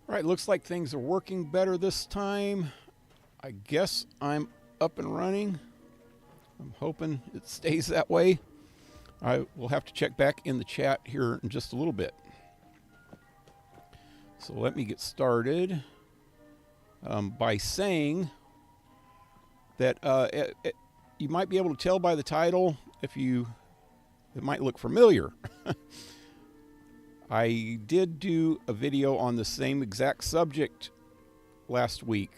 All right, looks like things are working better this time. I guess I'm up and running. I'm hoping it stays that way. I will have to check back in the chat here in just a little bit. So let me get started by saying that you might be able to tell by the title if it might look familiar. I did do a video on the same exact subject last week,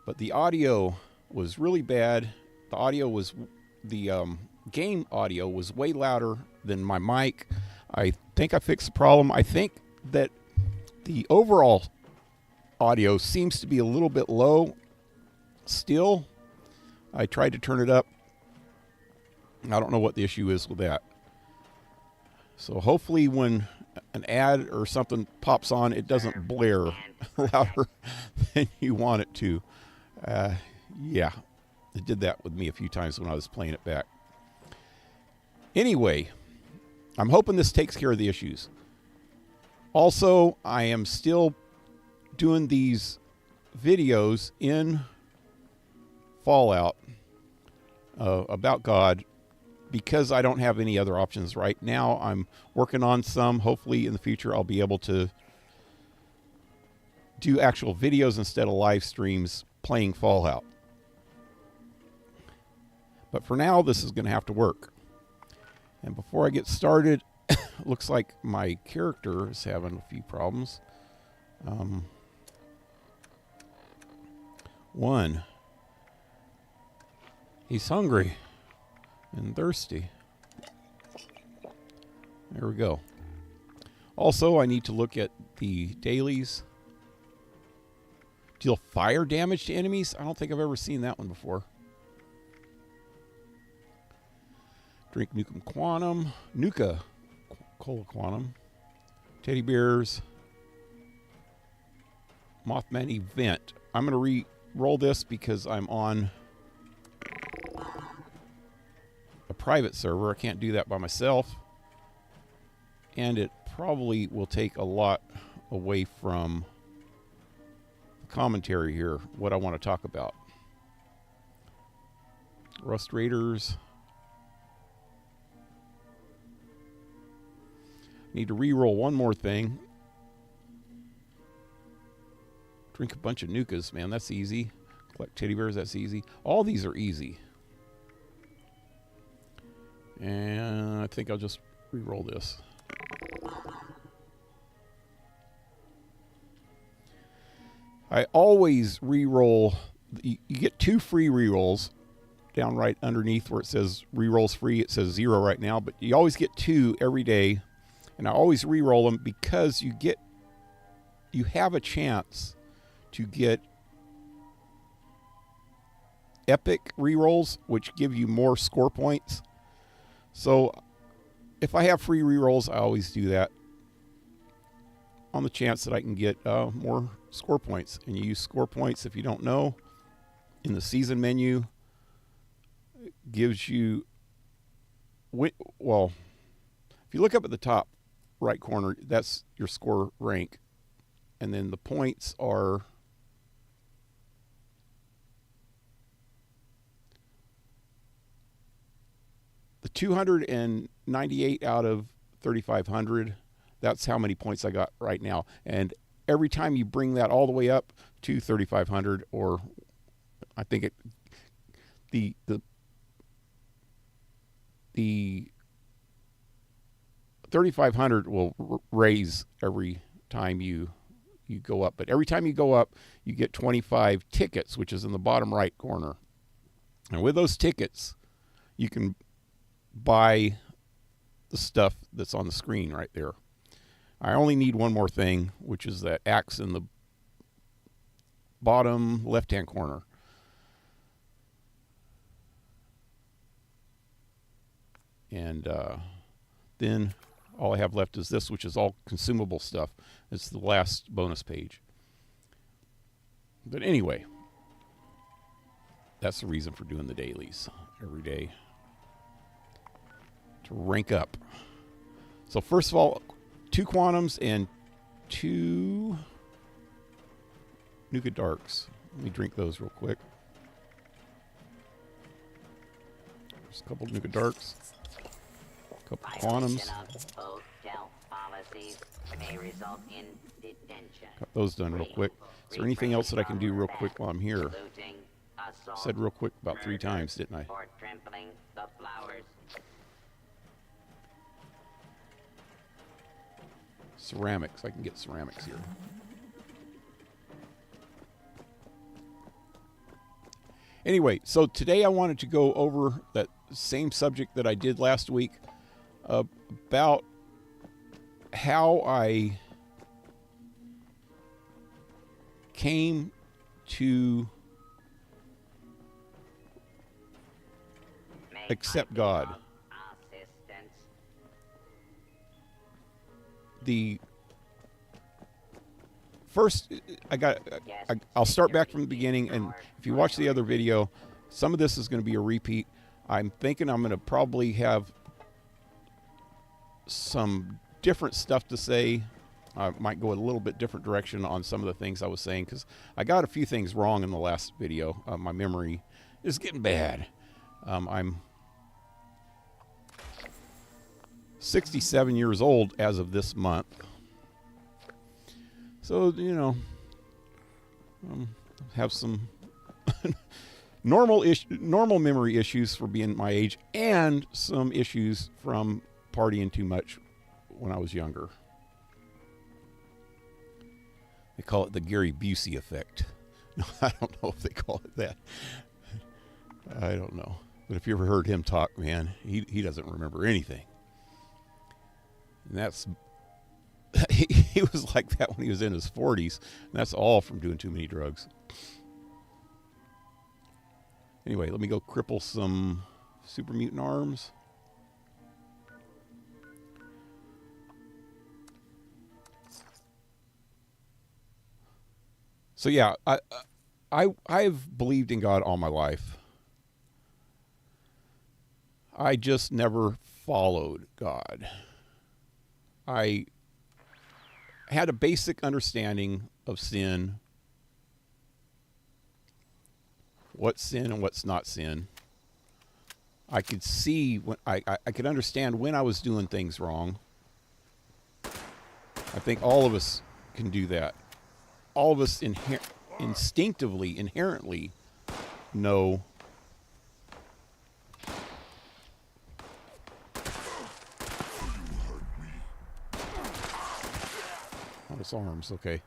but the audio was really bad. The game audio was way louder than my mic. I think I fixed the problem. I think that the overall audio seems to be a little bit low still. I tried to turn it up. I don't know what the issue is with that. So hopefully when an ad or something pops on, it doesn't blare louder than you want it to. Yeah, it did that with me a few times when I was playing it back. Anyway, I'm hoping this takes care of the issues. Also, I am still doing these videos in Fallout about God because I don't have any other options right now. I'm working on some. Hopefully in the future I'll be able to do actual videos instead of live streams playing Fallout. But for now, this is going to have to work. And before I get started, looks like my character is having a few problems. One, he's hungry and thirsty. There we go. Also, I need to look at the dailies. Deal fire damage to enemies? I don't think I've ever seen that one before. Drink Nuka Quantum. Nuka Cola Quantum. Teddy bears. Mothman event. I'm going to re-roll this because I'm on a private server. I can't do that by myself. And it probably will take a lot away from the commentary here, what I want to talk about. Rust Raiders. Need to re-roll one more thing. Drink a bunch of Nukas, man. That's easy. Collect teddy bears, that's easy. All these are easy. And I think I'll just re-roll this. I always re-roll. You get 2 free re-rolls down right underneath where it says re-rolls free. It says 0 right now, but you always get 2 every day. And I always re-roll them because you have a chance to get epic re-rolls, which give you more score points. So if I have free re-rolls, I always do that on the chance that I can get more score points. And you use score points, if you don't know, in the season menu. It gives you, well, if you look up at the top right corner, that's your score rank. And then the points are the 298 out of 3,500. That's how many points I got right now. And every time you bring that all the way up to 3,500, or I think it, the 3,500 will raise every time you go up. But every time you go up, you get 25 tickets, which is in the bottom right corner. And with those tickets, you can buy the stuff that's on the screen right there. I only need one more thing, which is that axe in the bottom left-hand corner. And then all I have left is this, which is all consumable stuff. It's the last bonus page. But anyway, that's the reason for doing the dailies every day, to rank up. So first of all, 2 quantums and 2 Nuka Darks. Let me drink those real quick. There's a couple of Nuka Darks. A couple of Quantums. Got those done real quick. Is there anything else that I can do real quick while I'm here? Said real quick about 3 times, didn't I? Ceramics. I can get ceramics here. Anyway, so today I wanted to go over that same subject that I did last week about how I came to accept God. The first, I'll start back from the beginning, and if you watch the other video, some of this is going to be a repeat. I'm thinking I'm going to probably have some different stuff to say. I might go a little bit different direction on some of the things I was saying, because I got a few things wrong in the last video. My memory is getting bad. I'm 67 years old as of this month. So, you know, have some normal memory issues for being my age, and some issues from partying too much when I was younger. They call it the Gary Busey effect. No, I don't know if they call it that. I don't know. But if you ever heard him talk, man, he doesn't remember anything. And that's, he was like that when he was in his 40s. And that's all from doing too many drugs. Anyway, let me go cripple some super mutant arms. So yeah, I've believed in God all my life. I just never followed God. I had a basic understanding of sin, what's sin and what's not sin. I could see when I could understand when I was doing things wrong. I think all of us can do that. All of us instinctively, inherently know his arms, okay,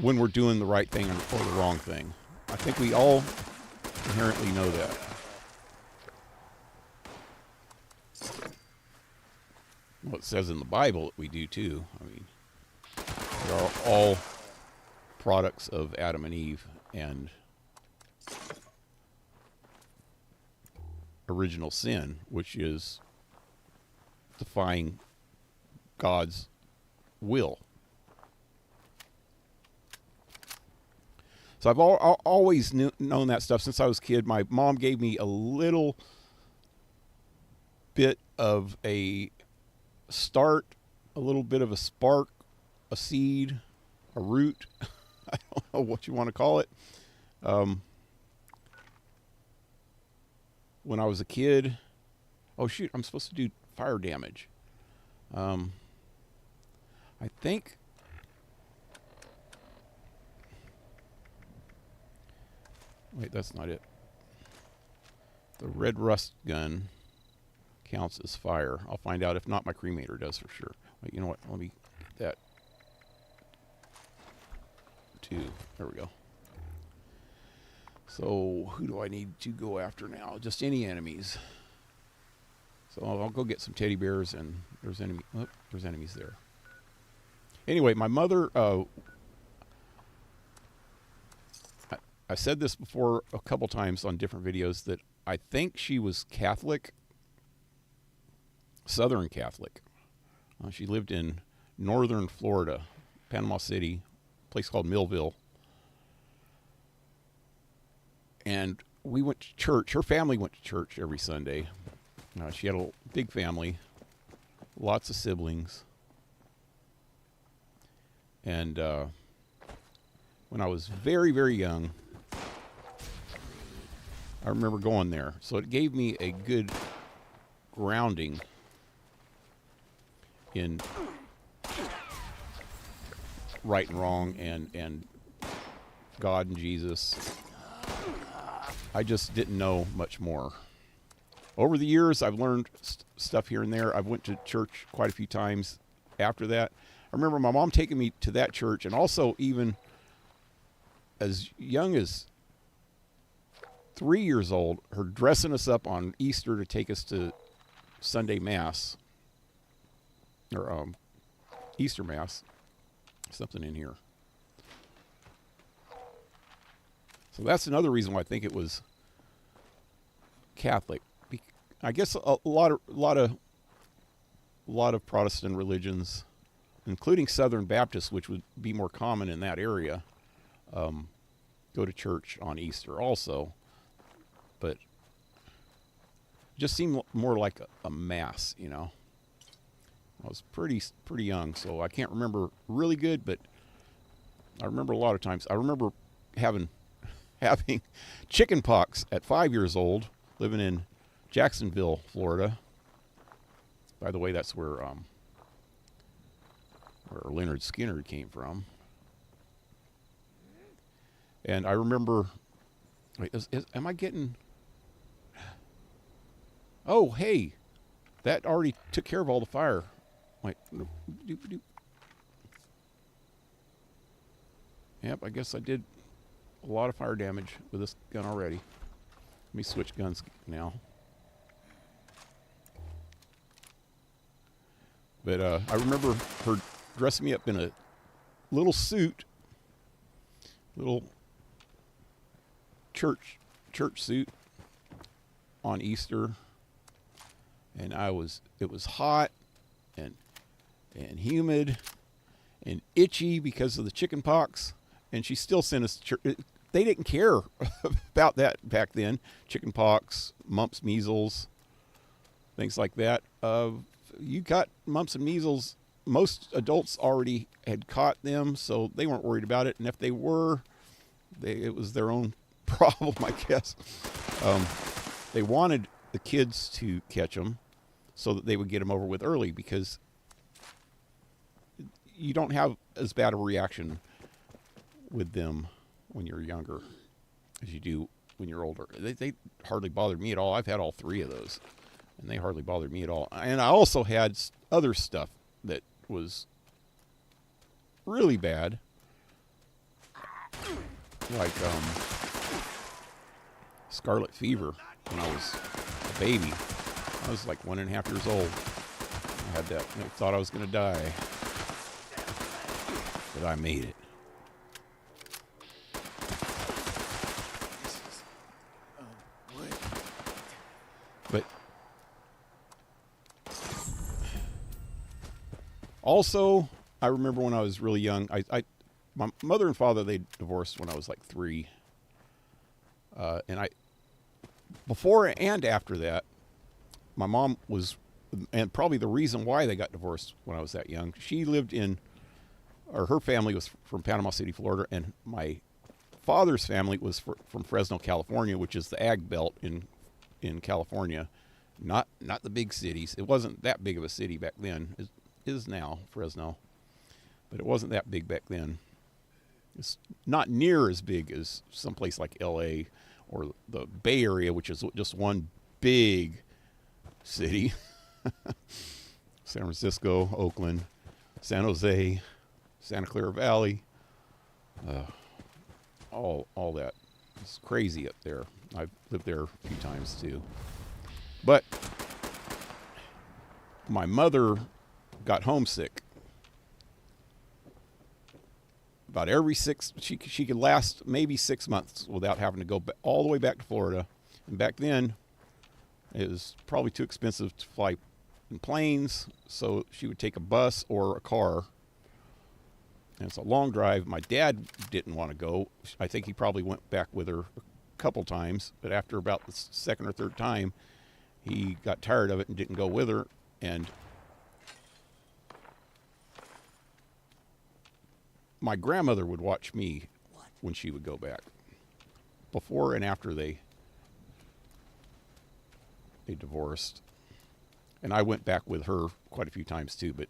when we're doing the right thing or the wrong thing. I think we all inherently know that. Well, it says in the Bible that we do too. I mean, we are all products of Adam and Eve and original sin, which is defying God's will. So I've always known that stuff since I was a kid. My mom gave me a little bit of a start, a little bit of a spark, a seed, a root. I don't know what you want to call it. When I was a kid, oh shoot, I'm supposed to do fire damage. I think wait, that's not it. The red rust gun counts as fire. I'll find out. If not, my cremator does for sure. Wait, you know what? Let me get that. 2. There we go. So who do I need to go after now? Just any enemies. So I'll go get some teddy bears, and there's enemies there. Anyway, my mother, I said this before a couple times on different videos, that I think she was Catholic, Southern Catholic. She lived in northern Florida, Panama City, a place called Millville. And we went to church. Her family went to church every Sunday. She had a big family, lots of siblings. And when I was very, very young, I remember going there. So it gave me a good grounding in right and wrong and God and Jesus. I just didn't know much more. Over the years, I've learned stuff here and there. I've went to church quite a few times after that. I remember my mom taking me to that church, and also even as young as 3 years old, her dressing us up on Easter to take us to Sunday Mass, or Easter Mass, something in here. So that's another reason why I think it was Catholic. I guess a lot of Protestant religions, including Southern Baptists, which would be more common in that area, go to church on Easter also. But it just seemed more like a mass, you know. I was pretty young, so I can't remember really good, but I remember a lot of times. I remember having chicken pox at 5 years old, living in Jacksonville, Florida. By the way, that's where Leonard Skinner came from. And I remember, wait, am I getting? Oh, hey, that already took care of all the fire. Wait, yep, I guess I did a lot of fire damage with this gun already. Let me switch guns now. But I remember her dressing me up in a little suit, little church suit on Easter, and it was hot and humid and itchy because of the chicken pox, and she still sent us to church. They didn't care about that back then. Chicken pox, mumps, measles, things like that. You got mumps and measles, most adults already had caught them, so they weren't worried about it. And if they were, it was their own problem, I guess. They wanted the kids to catch them so that they would get them over with early, because you don't have as bad a reaction with them when you're younger as you do when you're older. They hardly bothered me at all. I've had all three of those, and they hardly bothered me at all. And I also had other stuff that was really bad, like scarlet fever when I was a baby. I was like 1.5 years old. I had that. I thought I was going to die, but I made it. But also, I remember when I was really young, my mother and father, they divorced when I was like 3. And before and after that, my mom was, and probably the reason why they got divorced when I was that young, she lived her family was from Panama City, Florida, and my father's family was from Fresno, California, which is the ag belt in California. Not the big cities. It wasn't that big of a city back then. It is now, Fresno. But it wasn't that big back then. It's not near as big as someplace like L.A. or the Bay Area, which is just one big city. San Francisco, Oakland, San Jose, Santa Clara Valley, all that. It's crazy up there. I've lived there a few times too. But my mother got homesick. About every she could last maybe 6 months without having to go all the way back to Florida. And back then, it was probably too expensive to fly in planes, so she would take a bus or a car. And it's a long drive. My dad didn't want to go. I think he probably went back with her a couple times, but after about the second or third time, he got tired of it and didn't go with her. And my grandmother would watch me when she would go back, before and after they divorced, and I went back with her quite a few times too. But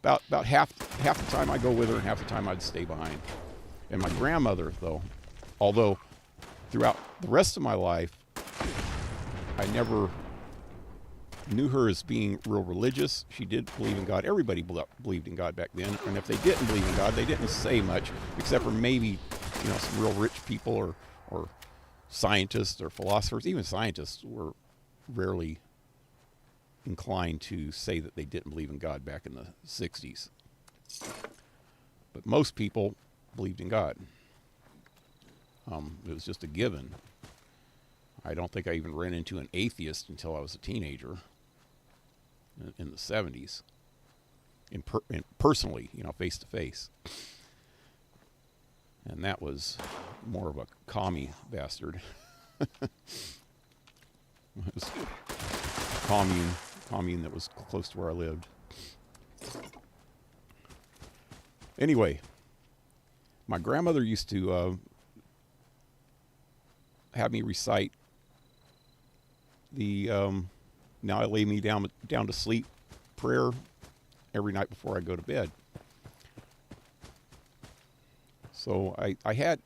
about half the time I go with her, and half the time I'd stay behind. And my grandmother, though, although throughout the rest of my life, I never knew her as being real religious. She did believe in God. Everybody believed in God back then. And if they didn't believe in God, they didn't say much, except for maybe, some real rich people or scientists or philosophers. Even scientists were rarely inclined to say that they didn't believe in God back in the 60s. But most people believed in God. It was just a given. I don't think I even ran into an atheist until I was a teenager in the 70s. Personally, face to face. And that was more of a commie bastard. It was commune that was close to where I lived. Anyway, my grandmother used to have me recite the "Now I lay me down to sleep" prayer every night before I go to bed. So I had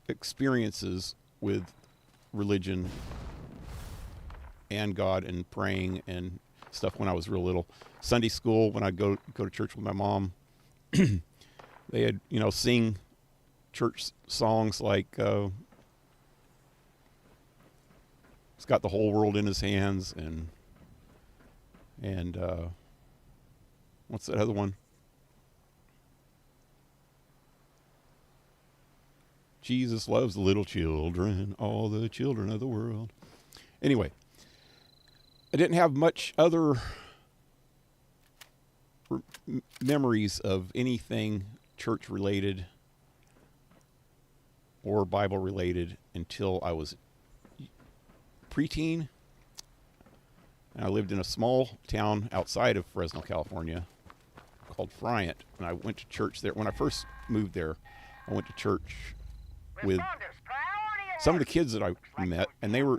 experiences with religion and God and praying and stuff when I was real little. Sunday school, when I'd go to church with my mom, they had sing church songs like "He's got the whole world in his hands" and what's that other one? Jesus loves the little children, all the children of the world. Anyway, I didn't have much other memories of anything church related or Bible related until I was preteen. And I lived in a small town outside of Fresno, California called Friant. And I went to church there. When I first moved there, I went to church with some of the kids that I met, and they were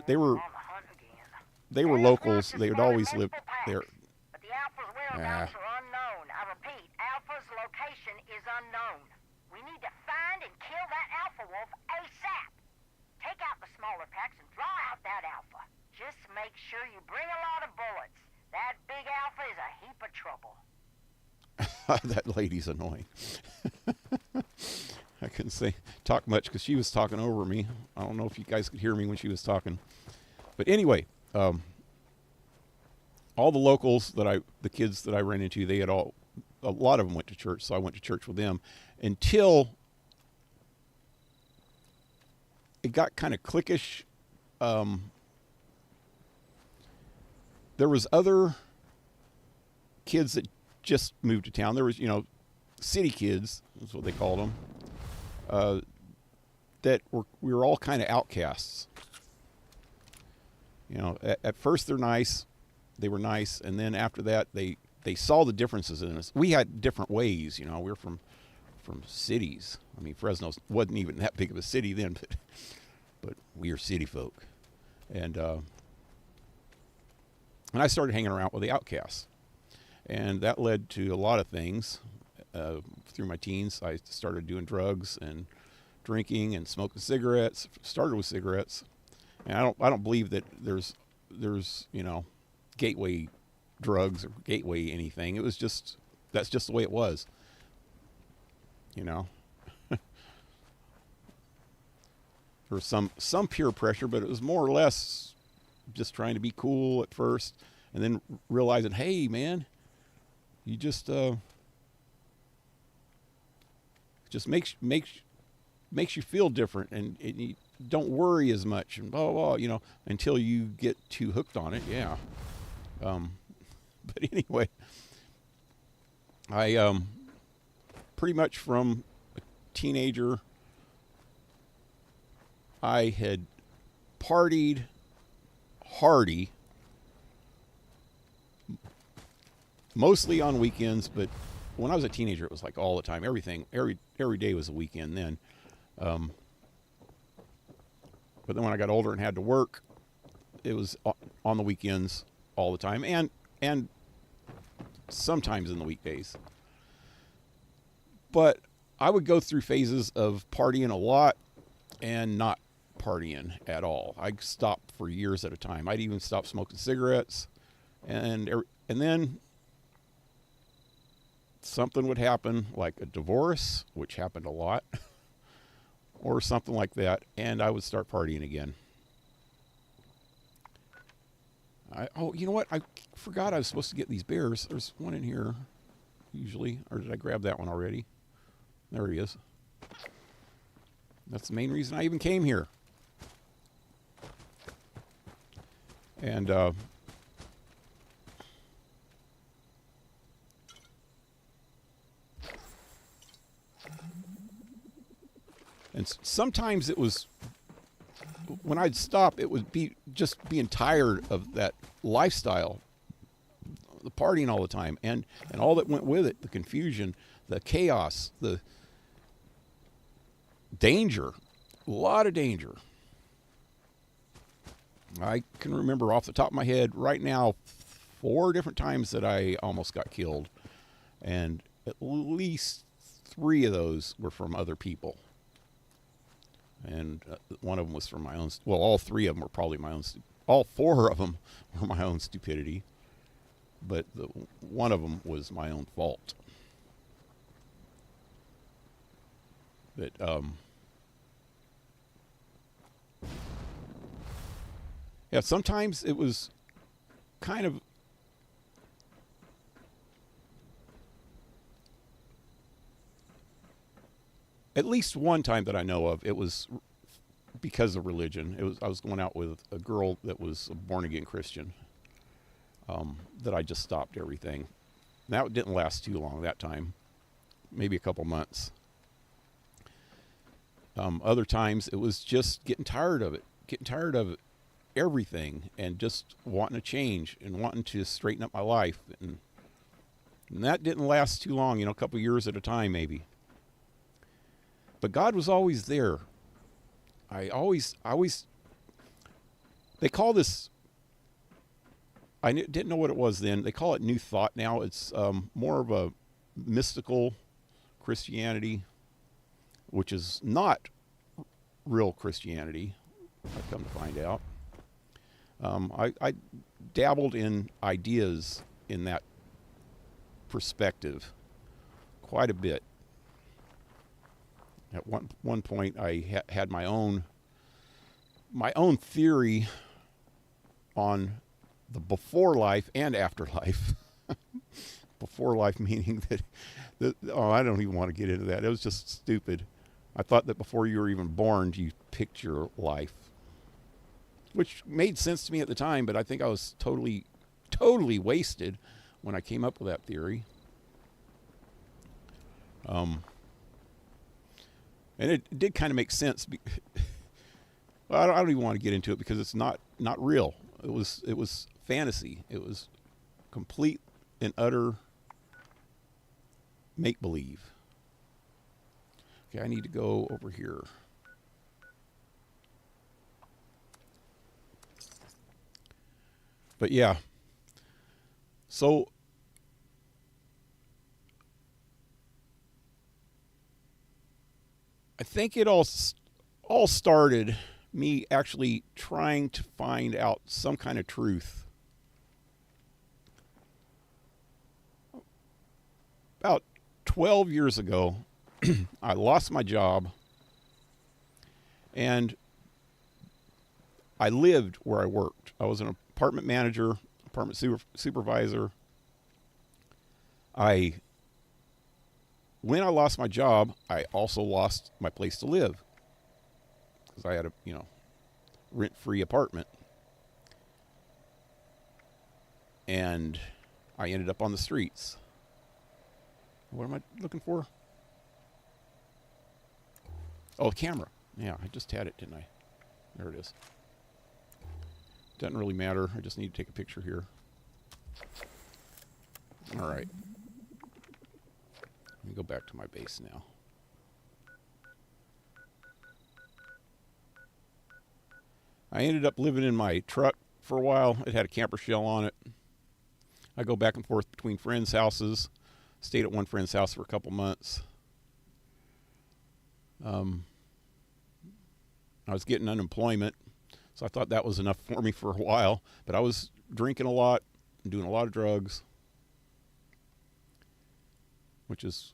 locals. They would always live there. But the Alpha's whereabouts are unknown. I repeat, Alpha's location is unknown. We need to find and kill that Alpha wolf ASAP. Take out the smaller packs and draw out that Alpha. Just make sure you bring a lot of bullets. That big Alpha is a heap of trouble. That lady's annoying. I couldn't talk much because she was talking over me. I don't know if you guys could hear me when she was talking. But anyway, all the locals the kids that I ran into, they had a lot of them went to church, so I went to church with them until it got kind of cliquish. There was other kids that just moved to town. There was, city kids, that's what they called them, we were all kind of outcasts. At first they were nice, and then after that they saw the differences in us. We had different ways, we were from cities. I mean, Fresno wasn't even that big of a city then, but we are city folk, and I started hanging around with the outcasts, and that led to a lot of things. Through my teens, I started doing drugs and drinking and smoking cigarettes. Started with cigarettes, and I don't believe that there's gateway drugs or gateway anything. It was that's just the way it was. There was some peer pressure, but it was more or less just trying to be cool at first, and then realizing, hey man, you just makes you feel different, and you don't worry as much, and blah blah blah, until you get too hooked on it. Yeah. But anyway, I pretty much from a teenager, I had partied hardy mostly on weekends, but when I was a teenager, it was like all the time. Every day was a weekend then. But then when I got older and had to work, it was on the weekends all the time, and sometimes in the weekdays. But I would go through phases of partying a lot and not partying at all. I'd stop for years at a time. I'd even stop smoking cigarettes, and then something would happen, like a divorce, which happened a lot, or something like that, and I would start partying again. You know what? I forgot I was supposed to get these bears. There's one in here, usually. Or did I grab that one already? There he is. That's the main reason I even came here. And, sometimes it was, when I'd stop, it would be just being tired of that lifestyle, the partying all the time, and all that went with it, the confusion, the chaos, the danger, a lot of danger. I can remember off the top of my head right now 4 different times that I almost got killed, and at least 3 of those were from other people. And one of them was from my own, well, all 3 of them were probably my own, all 4 of them were my own stupidity, but one of them was my own fault. But, yeah, sometimes it was kind of, at least one time that I know of, it was because of religion. I was going out with a girl that was a born-again Christian, that I just stopped everything. That didn't last too long, that time. Maybe a couple months. Other times, it was just getting tired of it, everything, and just wanting to change and wanting to straighten up my life. And that didn't last too long, a couple years at a time, maybe. But God was always there. I always, they call this, I didn't know what it was then. They call it New Thought now. It's more of a mystical Christianity, which is not real Christianity, I've come to find out. I dabbled in ideas in that perspective quite a bit. At one point, I had my own theory on the before life and afterlife. Before life meaning that, I don't even want to get into that. It was just stupid. I thought that before you were even born, you picked your life, which made sense to me at the time, but I think I was totally wasted when I came up with that theory. And it did kind of make sense. Well, I don't even want to get into it because it's not real. It was fantasy. It was complete and utter make-believe. Okay, I need to go over here. But yeah, so I think it all started me actually trying to find out some kind of truth. About 12 years ago, I lost my job, and I lived where I worked. I was an apartment manager, apartment supervisor. When I lost my job, I also lost my place to live because I had a, rent-free apartment. And I ended up on the streets. What am I looking for? Oh, a camera. Yeah, I just had it, didn't I? There it is. Doesn't really matter. I just need to take a picture here. All right. Let me go back to my base now. I ended up living in my truck for a while. It had a camper shell on it. I go back and forth between friends' houses. Stayed at one friend's house for a couple months. I was getting unemployment, so I thought that was enough for me for a while. But I was drinking a lot and doing a lot of drugs, which is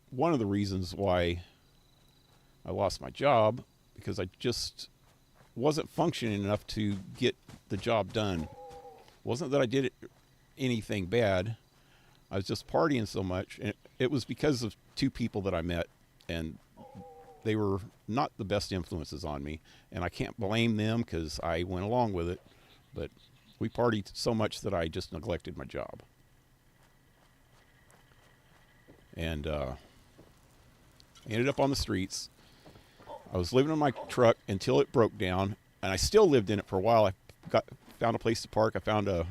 one of the reasons why I lost my job, because I just wasn't functioning enough to get the job done. It wasn't that I did anything bad. I was just partying so much, and it was because of two people that I met, and they were not the best influences on me, and I can't blame them because I went along with it, but we partied so much that I just neglected my job. And ended up on the streets. I was living in my truck until it broke down, and I still lived in it for a while. I found a place to park. I found a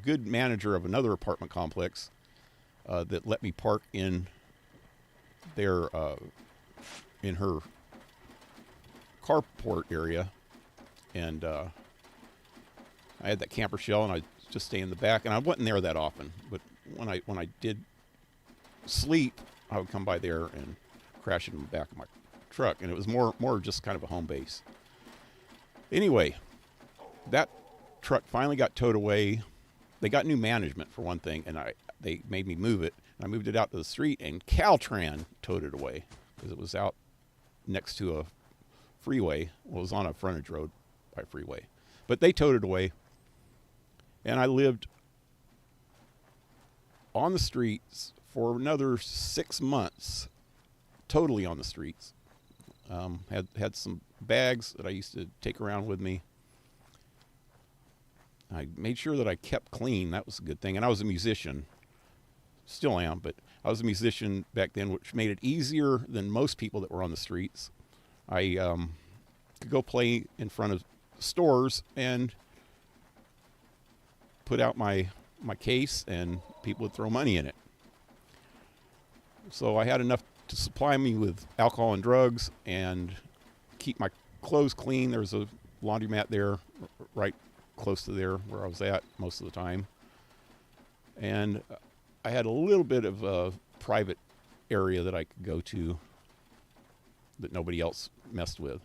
good manager of another apartment complex that let me park in their in her carport area, and I had that camper shell, and I just stay in the back, and I wasn't there that often, but when I did sleep, I would come by there and crash in the back of my truck, and it was more just kind of a home base. Anyway, that truck finally got towed away. They got new management for one thing, and they made me move it. I moved it out to the street, and Caltrans towed it away because it was out next to a freeway. Well, it was on a frontage road by a freeway, but they towed it away, and I lived on the streets for another 6 months, totally on the streets. Had some bags that I used to take around with me. I made sure that I kept clean. That was a good thing. And I was a musician. Still am, but I was a musician back then, which made it easier than most people that were on the streets. I could go play in front of stores and put out my case, and people would throw money in it. So I had enough to supply me with alcohol and drugs and keep my clothes clean. There was a laundromat there, right close to there where I was at most of the time. And I had a little bit of a private area that I could go to that nobody else messed with.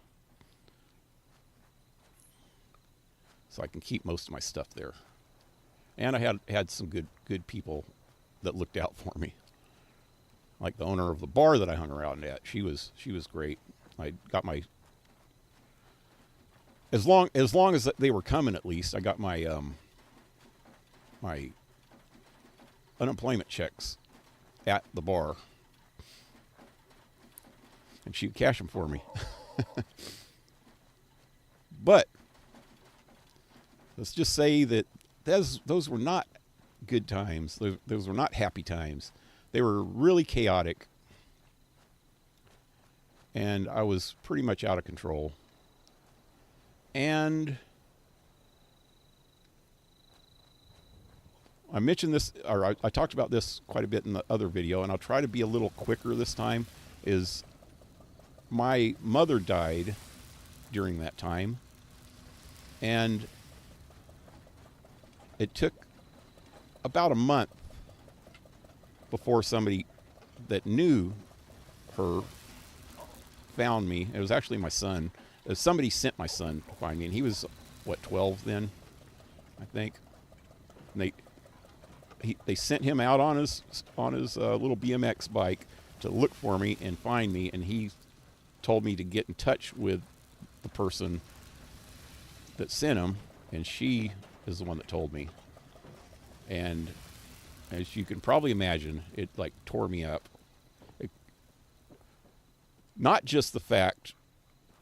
So I can keep most of my stuff there. And I had some good people that looked out for me. Like the owner of the bar that I hung around at. She was great. I got my, as long as they were coming, at least I got my my unemployment checks at the bar, and she would cash them for me. But let's just say that those were not good times. Those were not happy times. They were really chaotic, and I was pretty much out of control. And I mentioned this, or I talked about this quite a bit in the other video, and I'll try to be a little quicker this time, is my mother died during that time, and it took about a month before somebody that knew her found me. It was actually my son. Somebody sent my son to find me, and he was, 12 then, I think. And they sent him out on his little BMX bike to look for me and find me, and he told me to get in touch with the person that sent him, and she is the one that told me. And as you can probably imagine, it tore me up. Not just the fact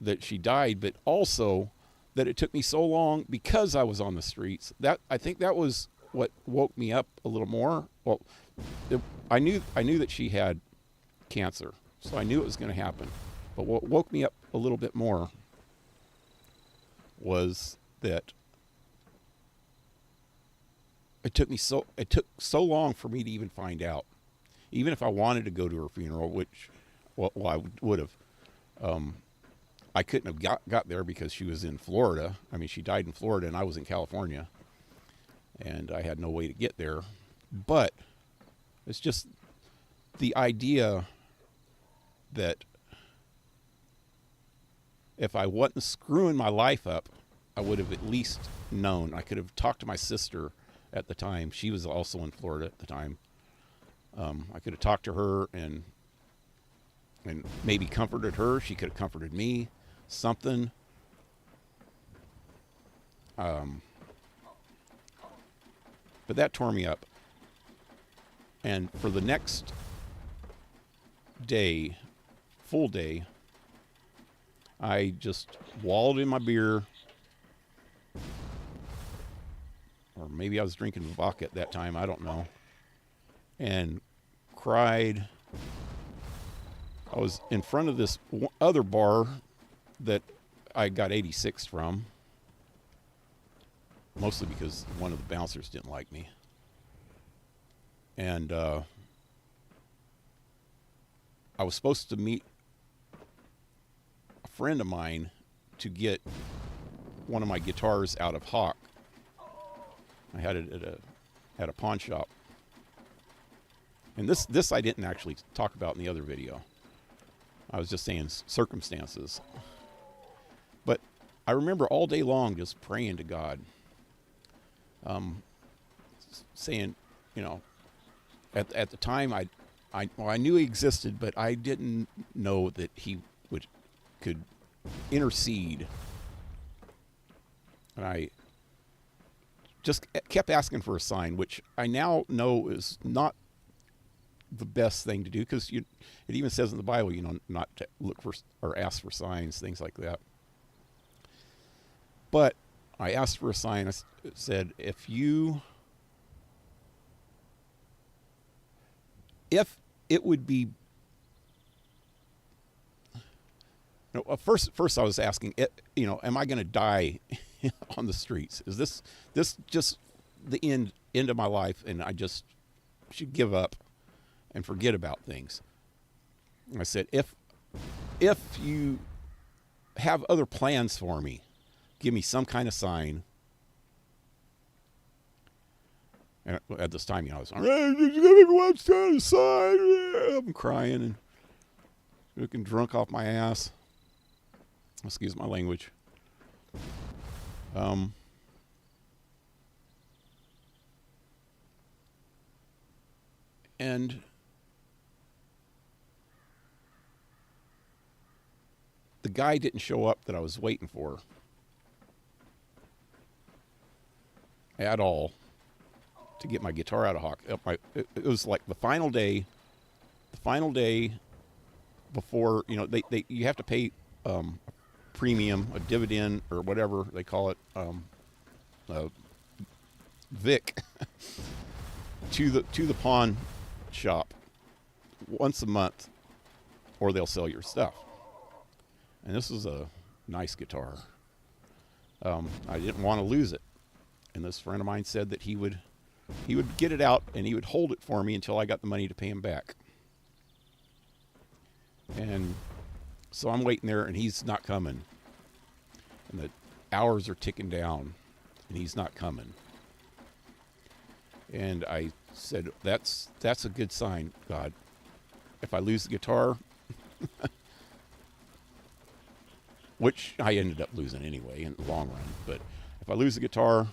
that she died, but also that it took me so long because I was on the streets. I think that was what woke me up a little more. Well, I knew that she had cancer, so I knew it was going to happen. But what woke me up a little bit more was that it took so long for me to even find out. Even if I wanted to go to her funeral, which, well I would have, I couldn't have got there because she was in Florida. I mean, she died in Florida and I was in California, and I had no way to get there. But it's just the idea that if I wasn't screwing my life up, I would have at least known. I could have talked to my sister at the time. She was also in Florida at the time. I could have talked to her and maybe comforted her. She could have comforted me. Something. But that tore me up. And for the next day, full day, I just wallowed in my beer. Or maybe I was drinking vodka at that time, I don't know. And cried. I was in front of this other bar that I got 86 from. Mostly because one of the bouncers didn't like me. And I was supposed to meet a friend of mine to get one of my guitars out of Hawk. I had it at a pawn shop. And this I didn't actually talk about in the other video. I was just saying circumstances. But I remember all day long just praying to God. Saying, you know, at the time I knew he existed, but I didn't know that he could intercede. And I just kept asking for a sign, which I now know is not the best thing to do, because it even says in the Bible, you know, not to look for or ask for signs, things like that. But I asked for a sign. I said, if it would be, first I was asking, you know, am I going to die on the streets? Is this just the end of my life, and I just should give up and forget about things? And I said, if you have other plans for me, give me some kind of sign. And at this time, you know, I was like, give me one kind of sign. I'm crying and looking drunk off my ass. Excuse my language. And the guy didn't show up that I was waiting for at all to get my guitar out of Hawk. It was like the final day before, you know, you have to pay a premium, a dividend, or whatever they call it, Vic, to the pawn shop once a month, or they'll sell your stuff. And this is a nice guitar. I didn't want to lose it, and this friend of mine said that he would get it out and he would hold it for me until I got the money to pay him back. And so I'm waiting there, and he's not coming. And the hours are ticking down, and he's not coming. And I said, that's a good sign, God. If I lose the guitar, which I ended up losing anyway in the long run, but if I lose the guitar,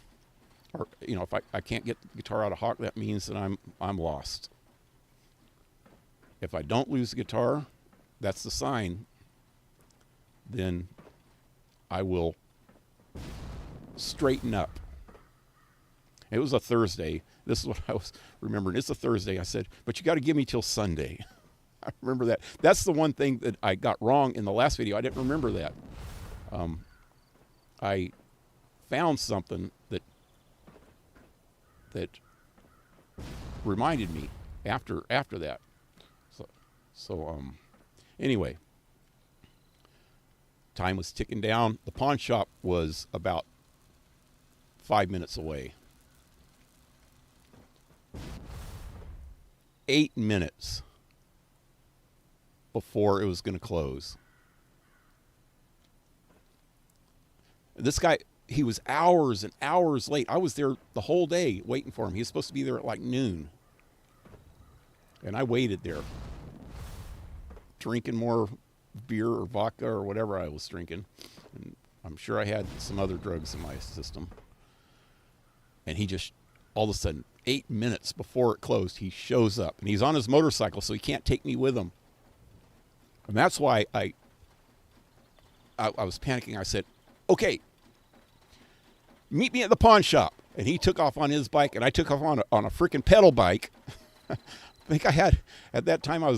or, you know, if I can't get the guitar out of Hawk, that means that I'm lost. If I don't lose the guitar, that's the sign. Then I will straighten up. It was a Thursday. This is what I was remembering. It's a Thursday. I said, but you got to give me till Sunday. I remember that. That's the one thing that I got wrong in the last video. I didn't remember that. I found something that reminded me after that. So anyway, time was ticking down. The pawn shop was about 5 minutes away. 8 minutes before it was going to close. This guy, he was hours and hours late. I was there the whole day waiting for him. He was supposed to be there at like noon. And I waited there, drinking more beer or vodka or whatever I was drinking. And I'm sure I had some other drugs in my system. And he just, all of a sudden, 8 minutes before it closed, he shows up. And he's on his motorcycle, so he can't take me with him. And that's why I was panicking. I said, okay, meet me at the pawn shop. And he took off on his bike, and I took off on a freaking pedal bike. I think I had, at that time, I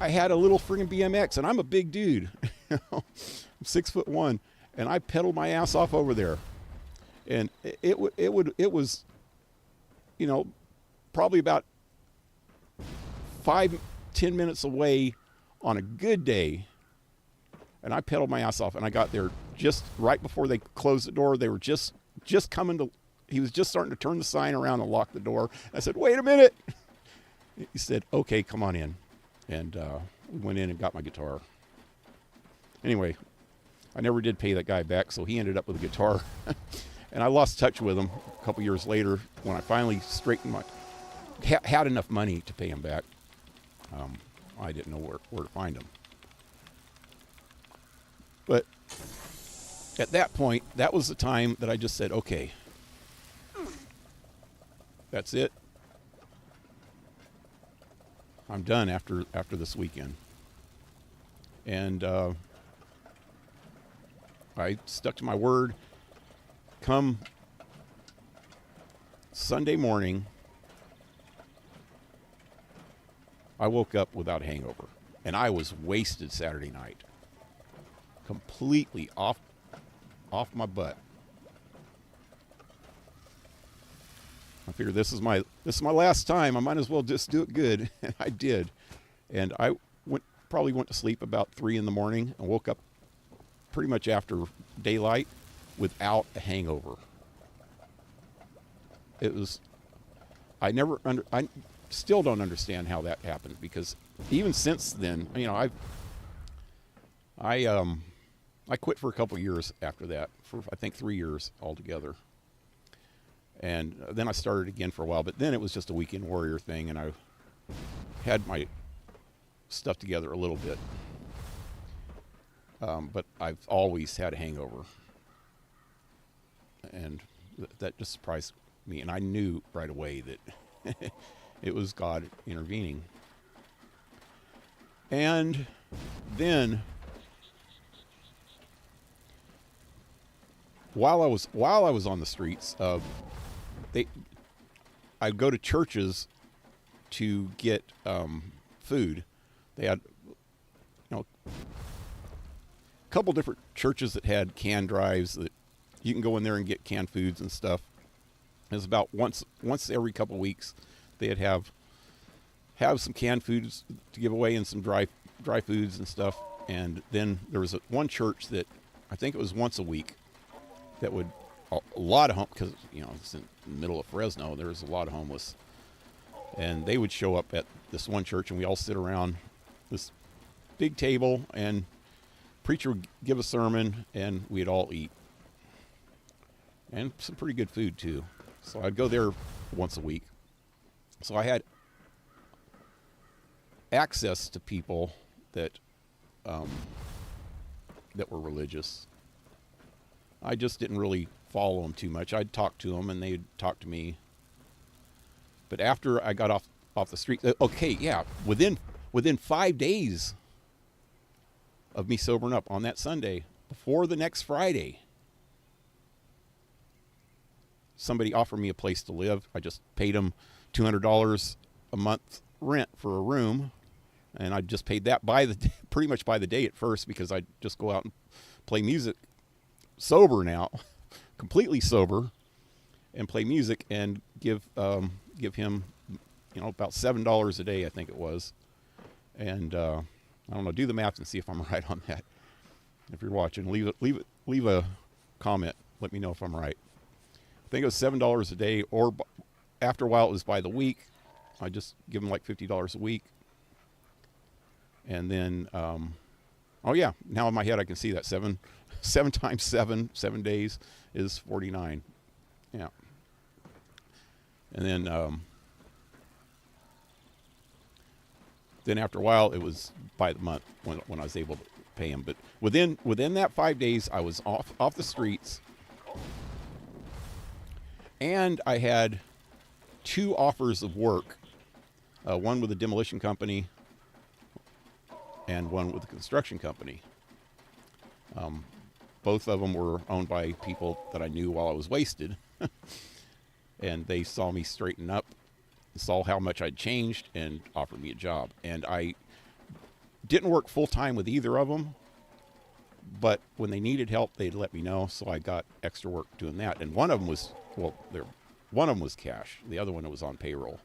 had a little freaking BMX, and I'm a big dude. I'm 6'1", and I pedaled my ass off over there. And it was, you know, probably about 5-10 minutes away on a good day. And I pedaled my ass off, and I got there just right before they closed the door. They were just coming to, he was just starting to turn the sign around and lock the door. I said, wait a minute. He said, okay, come on in. And we went in and got my guitar. Anyway, I never did pay that guy back, so he ended up with a guitar. And I lost touch with him a couple years later when I finally straightened had enough money to pay him back. I didn't know where to find him. But at that point, that was the time that I just said, okay, that's it. I'm done after this weekend. And I stuck to my word. Come Sunday morning, I woke up without a hangover. And I was wasted Saturday night. Completely off my butt. I figured this is my last time. I might as well just do it good. And I did. And I probably went to sleep about 3 in the morning and woke up pretty much after daylight without a hangover. It was, I still don't understand how that happened, because even since then, you know, I quit for a couple years after that, for I think 3 years altogether. And then I started again for a while, but then it was just a weekend warrior thing, and I had my stuff together a little bit. But I've always had a hangover. And that just surprised me, and I knew right away that it was God intervening. And then while I was on the streets, I'd go to churches to get food. They had, you know, a couple different churches that had can drives that you can go in there and get canned foods and stuff. It was about once every couple of weeks they'd have some canned foods to give away and some dry foods and stuff. And then there was one church that I think it was once a week that would, a lot of because, you know, it's in the middle of Fresno, there was a lot of homeless, and they would show up at this one church, and we all sit around this big table, and preacher would give a sermon, and we'd all eat, and some pretty good food too. So I'd go there once a week. So I had access to people that were religious. I just didn't really follow them too much. I'd talk to them, and they'd talk to me. But after I got off the street, okay, yeah, within 5 days of me sobering up on that Sunday, before the next Friday, somebody offered me a place to live. I just paid them $200 a month rent for a room, and I just paid that pretty much by the day at first, because I'd just go out and play music sober now, completely sober, and play music and give him, you know, about $7 a day, I think it was. And I don't know, do the math and see if I'm right on that. If you're watching, leave a comment. Let me know if I'm right. think it was $7 a day, or after a while it was by the week. I just give them like $50 a week. And then, oh yeah, now in my head I can see that 7 times 7 days is 49. Yeah. And then after a while it was by the month when I was able to pay him. But within that 5 days I was off the streets, and I had 2 offers of work, one with a demolition company and one with a construction company. Both of them were owned by people that I knew while I was wasted. And they saw me straighten up, saw how much I'd changed, and offered me a job. And I didn't work full-time with either of them, but when they needed help, they'd let me know, so I got extra work doing that. And one of them was, one of them was cash. The other one was on payroll.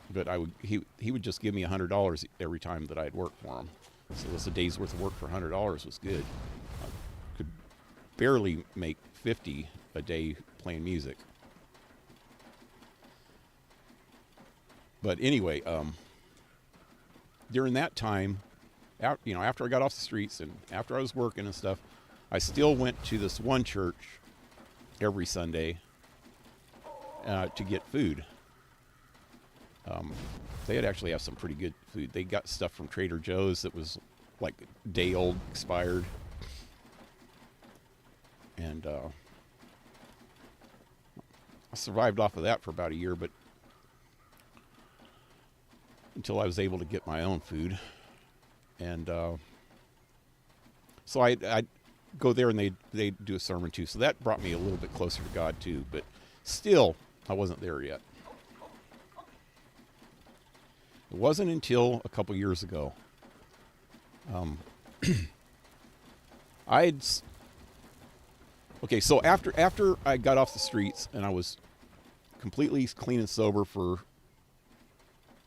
But he would just give me $100 every time that I'd work for him. So it was a day's worth of work for $100 was good. I could barely make $50 a day playing music. But anyway, during that time, after I got off the streets and after I was working and stuff, I still went to this one church every Sunday to get food. They actually have some pretty good food. They got stuff from Trader Joe's that was like day old, expired. And I survived off of that for about a year, but until I was able to get my own food. And so I'd go there and they'd do a sermon too. So that brought me a little bit closer to God too, but still I wasn't there yet. It wasn't until a couple years ago. So after I got off the streets and I was completely clean and sober for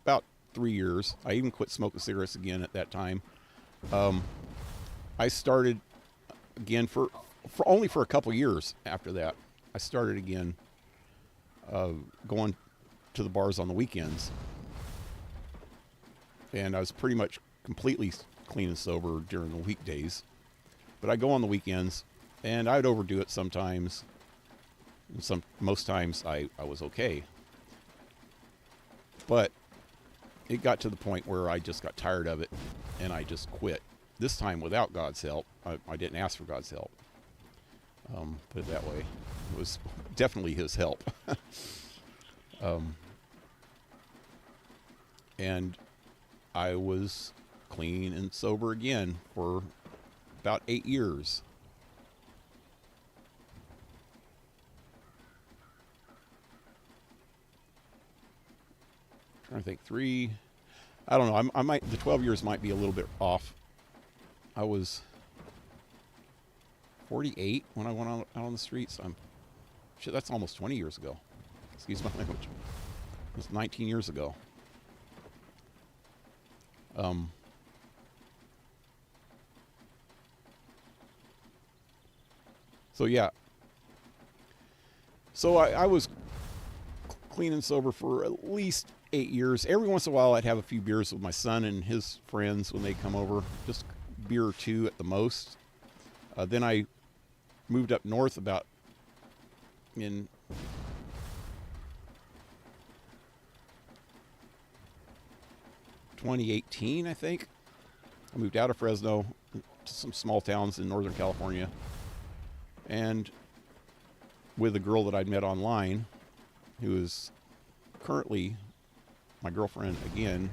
about 3 years, I even quit smoking cigarettes again at that time. I started again for only for a couple years after that. I started again going to the bars on the weekends. And I was pretty much completely clean and sober during the weekdays. But I go on the weekends, and I'd overdo it sometimes. And most times I was okay. But it got to the point where I just got tired of it, and I just quit. This time without God's help. I didn't ask for God's help. Put it that way. It was definitely His help. And I was clean and sober again for about 8 years. I'm trying to think, 3. I don't know. I might. The 12 years might be a little bit off. I was 48 when I went out on the streets. Shit, that's almost 20 years ago. Excuse my language. It was 19 years ago. So yeah. So I was clean and sober for at least 8 years. Every once in a while I'd have a few beers with my son and his friends when they come over. Just a beer or 2 at the most. Then I moved up north about in 2018, I think. I moved out of Fresno to some small towns in Northern California, and with a girl that I'd met online, who is currently my girlfriend again.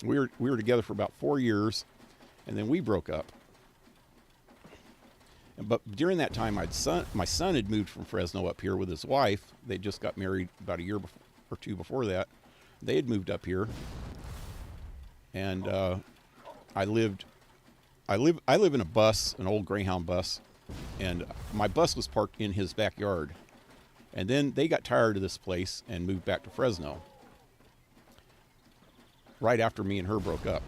We were together for about 4 years, and then we broke up. But during that time, my son had moved from Fresno up here with his wife. They just got married about a year or 2 before that. They had moved up here, and I live in a bus, an old Greyhound bus, and my bus was parked in his backyard. And then they got tired of this place and moved back to Fresno right after me and her broke up.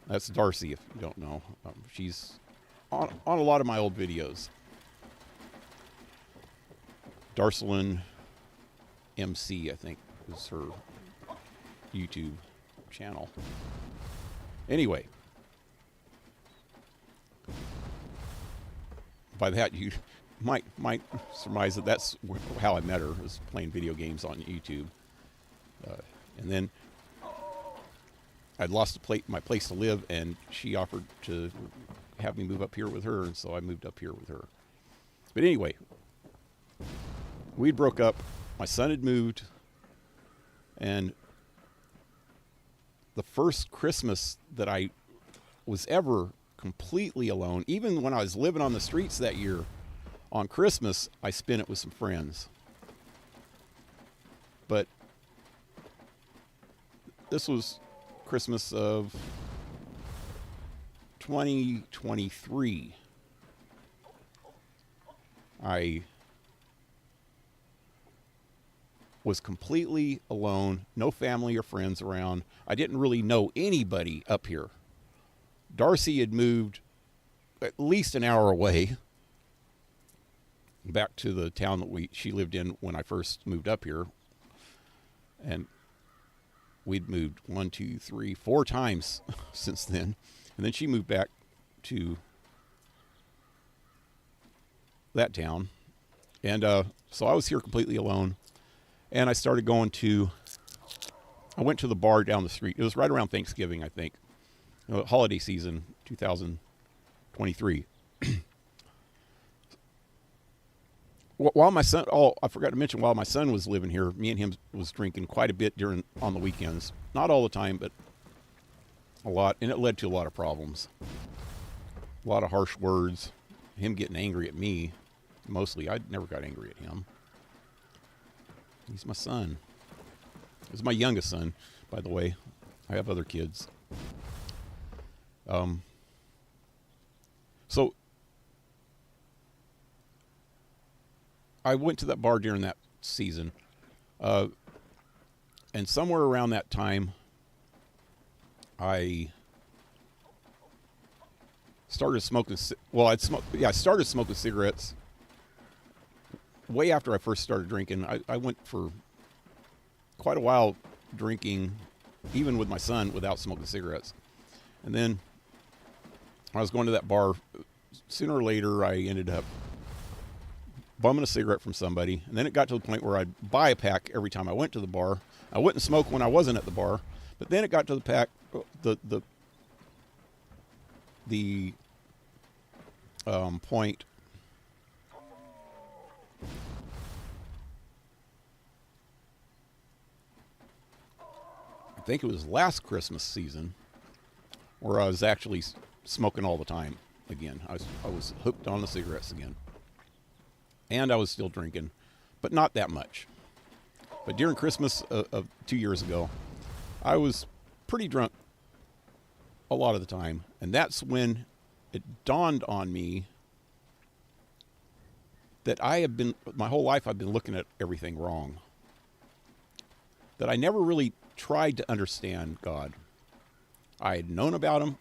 That's Darcy, if you don't know. She's on a lot of my old videos. Darcelyn MC, I think, is her YouTube channel. Anyway, by that you might surmise that that's how I met her, is playing video games on YouTube. And then I'd lost my place to live, and she offered to have me move up here with her, and so I moved up here with her. But anyway, we broke up. My son had moved, and the first Christmas that I was ever completely alone, even when I was living on the streets that year, on Christmas, I spent it with some friends. But this was Christmas of 2023. I was completely alone, no family or friends around. I didn't really know anybody up here. Darcy had moved at least an hour away, back to the town that she lived in when I first moved up here. And we'd moved 1, 2, 3, 4 times since then. And then she moved back to that town. And so I was here completely alone. And I started I went to the bar down the street. It was right around Thanksgiving, I think. Holiday season, 2023. While my son, I forgot to mention, while my son was living here, me and him was drinking quite a bit on the weekends. Not all the time, but a lot. And it led to a lot of problems. A lot of harsh words. Him getting angry at me. Mostly, I never got angry at him. He's my son. He's my youngest son, by the way. I have other kids. So I went to that bar during that season, and somewhere around that time, I started smoking. I started smoking cigarettes way after I first started drinking. I went for quite a while drinking, even with my son, without smoking cigarettes. And then I was going to that bar. Sooner or later, I ended up bumming a cigarette from somebody. And then it got to the point where I'd buy a pack every time I went to the bar. I wouldn't smoke when I wasn't at the bar. But then it got to the point I think it was last Christmas season where I was actually smoking all the time again. I was hooked on the cigarettes again. And I was still drinking, but not that much. But during Christmas of 2 years ago, I was pretty drunk a lot of the time. And that's when it dawned on me that my whole life I've been looking at everything wrong. That I never really tried to understand God. I had known about him.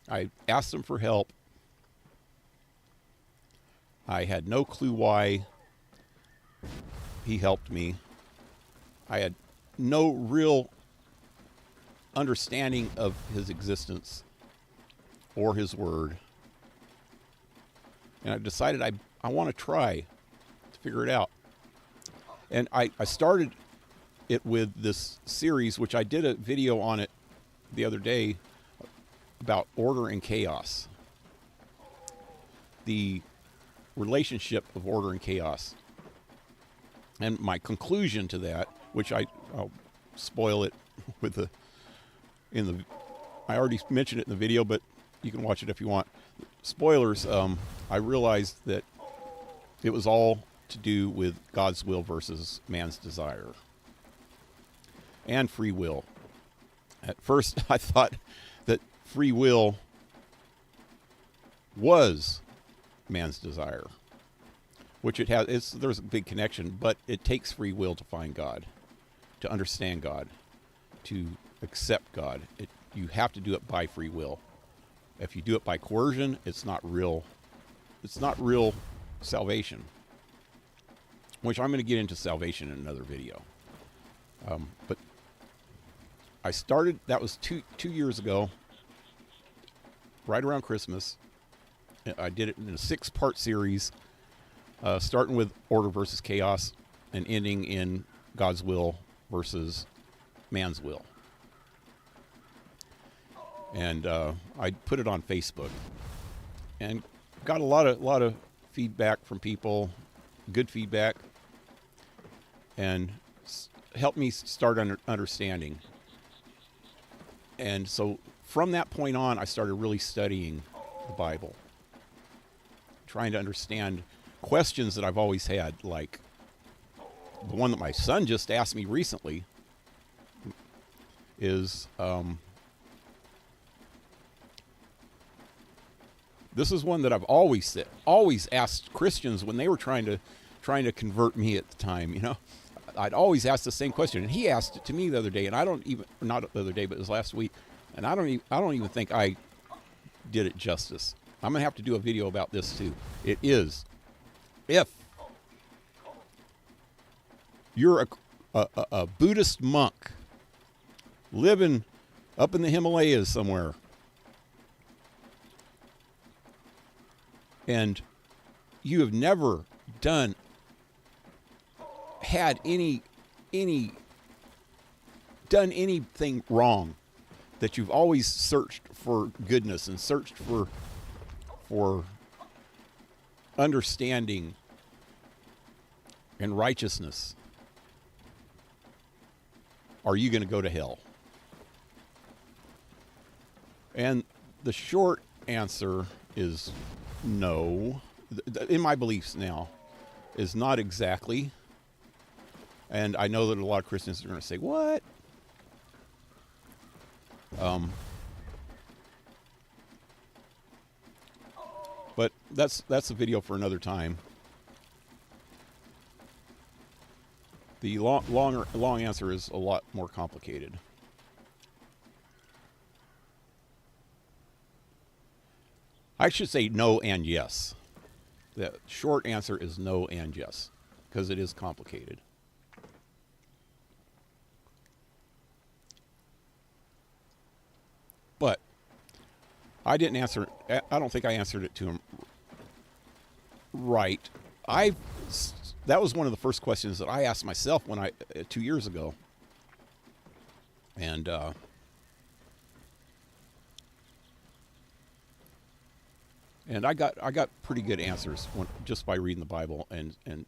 I asked him for help. I had no clue why he helped me. I had no real understanding of his existence or his word. And I decided I want to try to figure it out. And I started it with this series, which I did a video on it the other day about order and chaos. The relationship of order and chaos. And my conclusion to that, which I'll spoil it with I already mentioned it in the video, but you can watch it if you want. Spoilers, I realized that it was all to do with God's will versus man's desire. And free will. At first, I thought that free will was man's desire, which it has. There's a big connection, but it takes free will to find God, to understand God, to accept God. you have to do it by free will. If you do it by coercion, it's not real. It's not real salvation. Which I'm going to get into salvation in another video. But I started. That was two years ago, right around Christmas. I did it in a 6-part series, starting with order versus chaos, and ending in God's will versus man's will. And I put it on Facebook, and got a lot of feedback from people, good feedback, and helped me start understanding. And so from that point on, I started really studying the Bible, trying to understand questions that I've always had, like the one that my son just asked me recently is, this is one that I've always asked Christians when they were trying to convert me at the time. You know, I'd always ask the same question, and he asked it to me the other day, and not the other day, but it was last week, and I don't even think I did it justice. I'm gonna have to do a video about this too. It is, if you're a Buddhist monk living up in the Himalayas somewhere, and you have never had done anything wrong, that you've always searched for goodness and searched for understanding and righteousness, are you going to go to hell? And the short answer is no. In my beliefs now, is not exactly. And I know that a lot of Christians are going to say, what? But that's a video for another time. The long answer is a lot more complicated. I should say no and yes. The short answer is no and yes, because it is complicated. But I didn't answer. I don't think I answered it to him right. That was one of the first questions that I asked myself 2 years ago, and I got pretty good answers just by reading the Bible and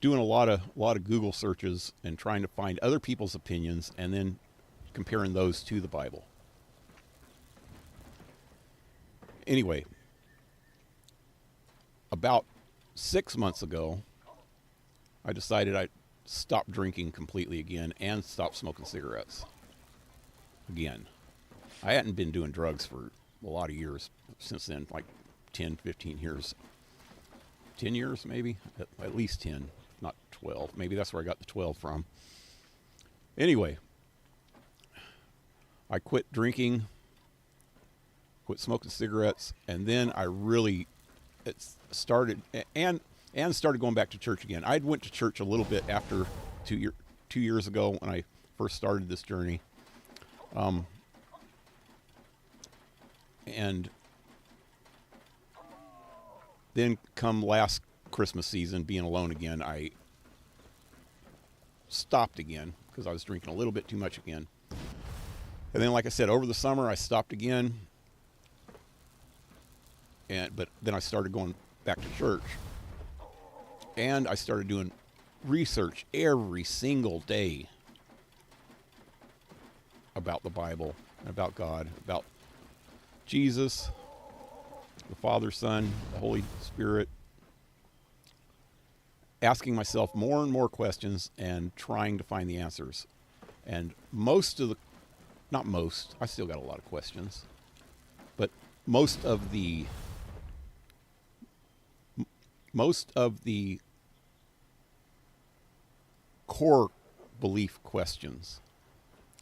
doing a lot of Google searches and trying to find other people's opinions and then comparing those to the Bible. Anyway, about 6 months ago, I decided I'd stop drinking completely again and stop smoking cigarettes again. I hadn't been doing drugs for a lot of years since then, like 10, 15 years. 10 years, maybe? At least 10, not 12. Maybe that's where I got the 12 from. Anyway, I quit drinking, quit smoking cigarettes, and then I really started going back to church again. I went to church a little bit after 2 years ago when I first started this journey. And then come last Christmas season, being alone again, I stopped again because I was drinking a little bit too much again. And then, like I said, over the summer, I stopped again. But then I started going back to church. And I started doing research every single day about the Bible, about God, about Jesus, the Father, Son, the Holy Spirit, asking myself more and more questions and trying to find the answers. And I still got a lot of questions, but most of the core belief questions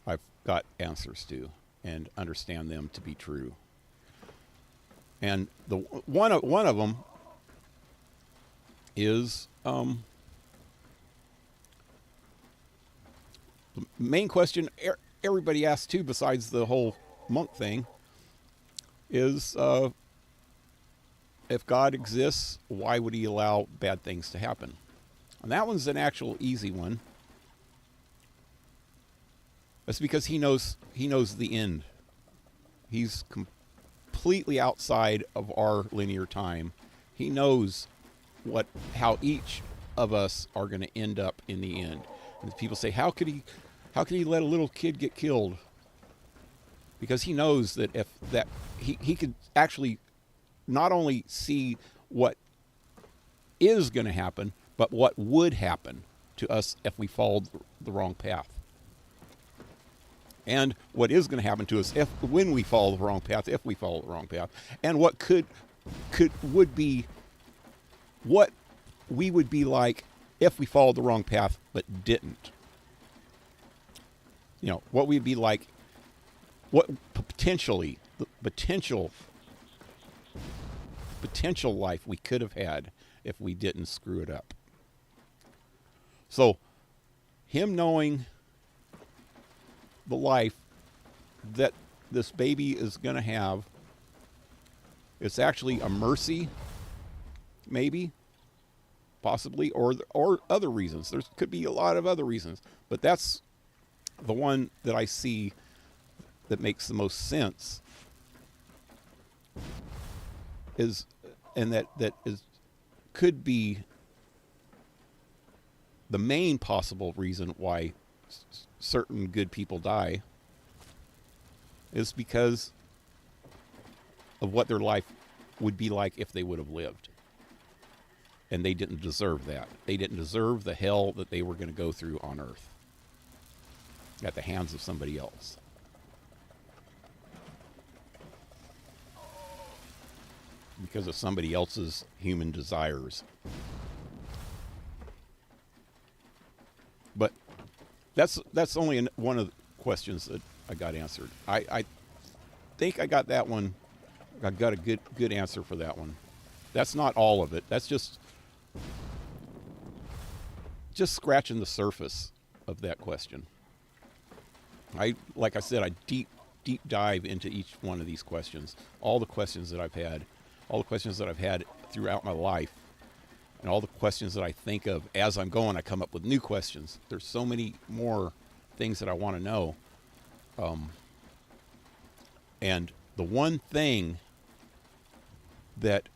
I've got answers to. and understand them to be true. And the one of them is the main question everybody asks too, besides the whole monk thing, is if God exists, why would he allow bad things to happen? And that one's an actual easy one. That's because he knows the end. He's completely outside of our linear time. He knows how each of us are going to end up in the end. And people say, how could he let a little kid get killed? Because he knows that he could actually not only see what is going to happen, but what would happen to us if we followed the wrong path. And what is going to happen to us when we follow the wrong path, if we follow the wrong path. And what would be what we would be like if we followed the wrong path but didn't. You know, what we'd be like, what potentially, the potential life we could have had if we didn't screw it up. So, him knowing the life that this baby is going to have, it's actually a mercy, maybe, possibly, or other reasons. There could be a lot of other reasons, but that's the one that I see that makes the most sense. Could be the main possible reason why certain good people die, is because of what their life would be like if they would have lived. And they didn't deserve that. They didn't deserve the hell that they were going to go through on earth at the hands of somebody else. Because of somebody else's human desires. But that's only one of the questions that I got answered. I think I got that one. I got a good answer for that one. That's not all of it. That's just scratching the surface of that question. Like I said, I deep dive into each one of these questions. All the questions that I've had throughout my life, and all the questions that I think of as I'm going, I come up with new questions. There's so many more things that I want to know. And the one thing that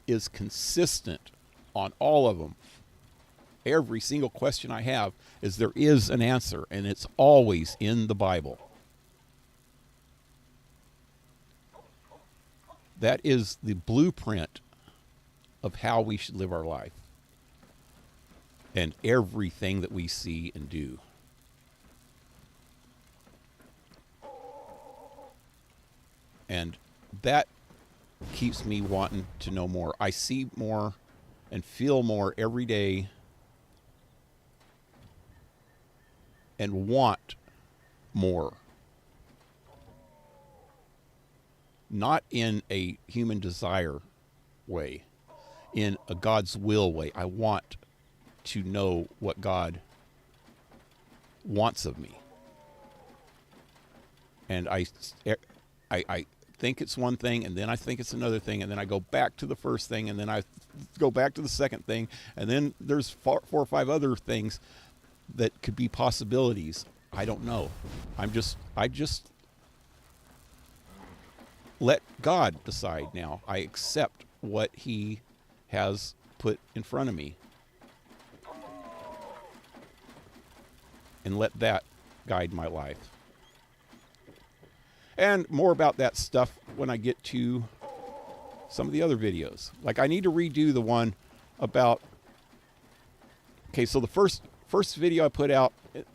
is consistent on all of them, every single question I have, is there is an answer, and it's always in the Bible. That is the blueprint of how we should live our life and everything that we see and do. And that keeps me wanting to know more. I see more and feel more every day and want more. Not in a human desire way, in a God's will way. I want to know what God wants of me. And I think it's one thing, and then I think it's another thing, and then I go back to the first thing, and then I go back to the second thing, and then there's four or five other things that could be possibilities. I don't know. I just let God decide now. I accept what he has put in front of me. And let that guide my life. And more about that stuff when I get to some of the other videos. Like, I need to redo the one about... Okay, so the first video I put out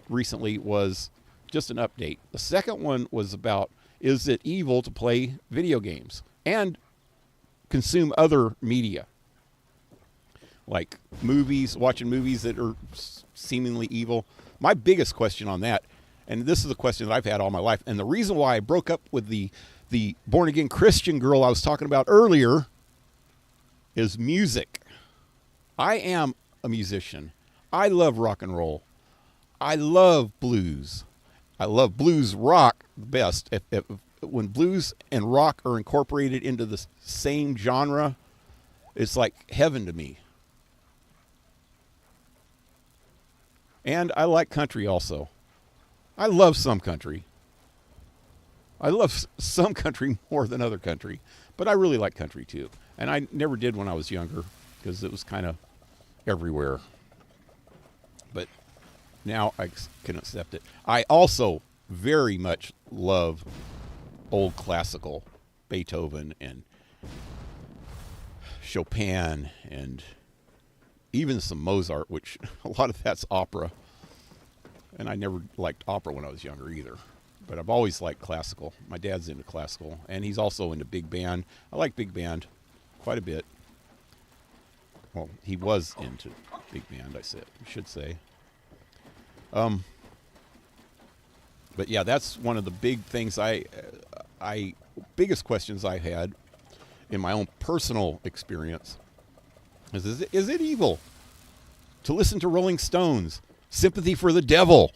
recently was just an update. The second one was about, is it evil to play video games and consume other media? Like movies, watching movies that are seemingly evil. My biggest question on that, and this is a question that I've had all my life, and the reason why I broke up with the born-again Christian girl I was talking about earlier is music. I am a musician. I love rock and roll. I love blues. I love blues rock best. When blues and rock are incorporated into the same genre, it's like heaven to me. And I like country also. I love some country. I love some country more than other country, but I really like country too. And I never did when I was younger because it was kind of everywhere. But now I can accept it. I also very much love old classical, Beethoven and Chopin and even some Mozart, which a lot of that's opera. And I never liked opera when I was younger either. But I've always liked classical. My dad's into classical, and he's also into big band. I like big band quite a bit. Well, he was into big band, I should say. But yeah, that's one of the big things biggest questions I had in my own personal experience is it evil to listen to Rolling Stones, Sympathy for the Devil?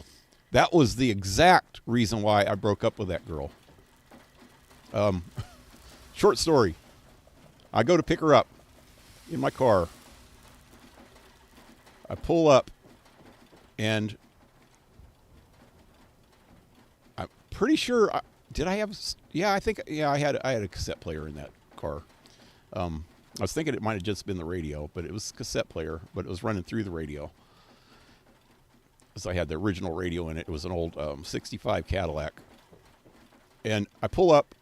That was the exact reason why I broke up with that girl. Short story. I go to pick her up in my car. I pull up, and I'm pretty sure. I had a cassette player in that car. I was thinking it might have just been the radio, but it was a cassette player, but it was running through the radio. So I had the original radio in it. It was an old 65 Cadillac. And I pull up.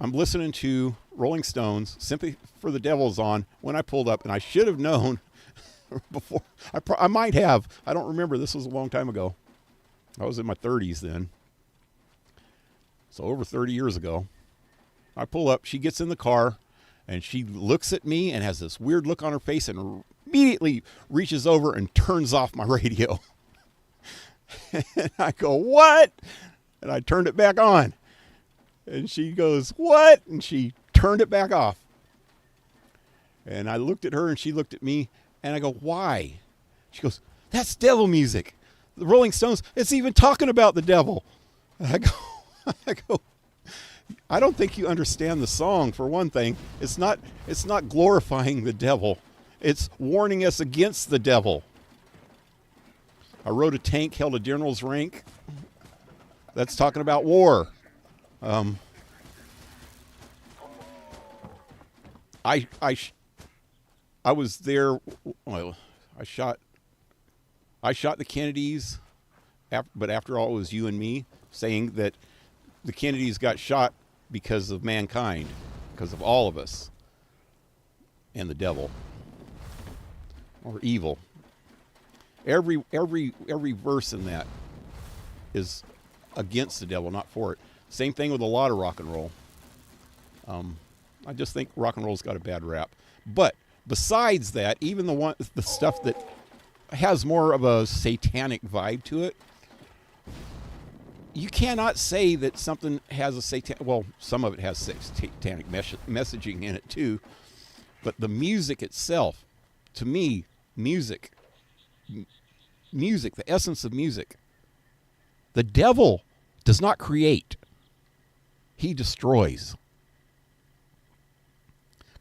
I'm listening to Rolling Stones. Sympathy for the Devil's on when I pulled up, and I should have known before. I might have. I don't remember. This was a long time ago. I was in my 30s then. So over 30 years ago. I pull up. She gets in the car, and she looks at me and has this weird look on her face and immediately reaches over and turns off my radio. And I go, "What?" And I turned it back on. And she goes, "What?" And she turned it back off. And I looked at her and she looked at me, and I go, "Why?" She goes, "That's devil music. The Rolling Stones, it's even talking about the devil." And I go, "I don't think you understand the song, for one thing. It's not glorifying the devil. It's warning us against the devil." I rode a tank, held a general's rank. That's talking about war. I was there. Well, I shot the Kennedys, but after all, it was you and me, saying that the Kennedys got shot because of mankind, because of all of us, and the devil, or evil. Every verse in that is against the devil, not for it. Same thing with a lot of rock and roll. I just think rock and roll's got a bad rap. But besides that, even the stuff that has more of a satanic vibe to it, you cannot say that something has a satanic. Well, some of it has satanic messaging in it too. But the music itself, to me, music, the essence of music. The devil does not create. He destroys.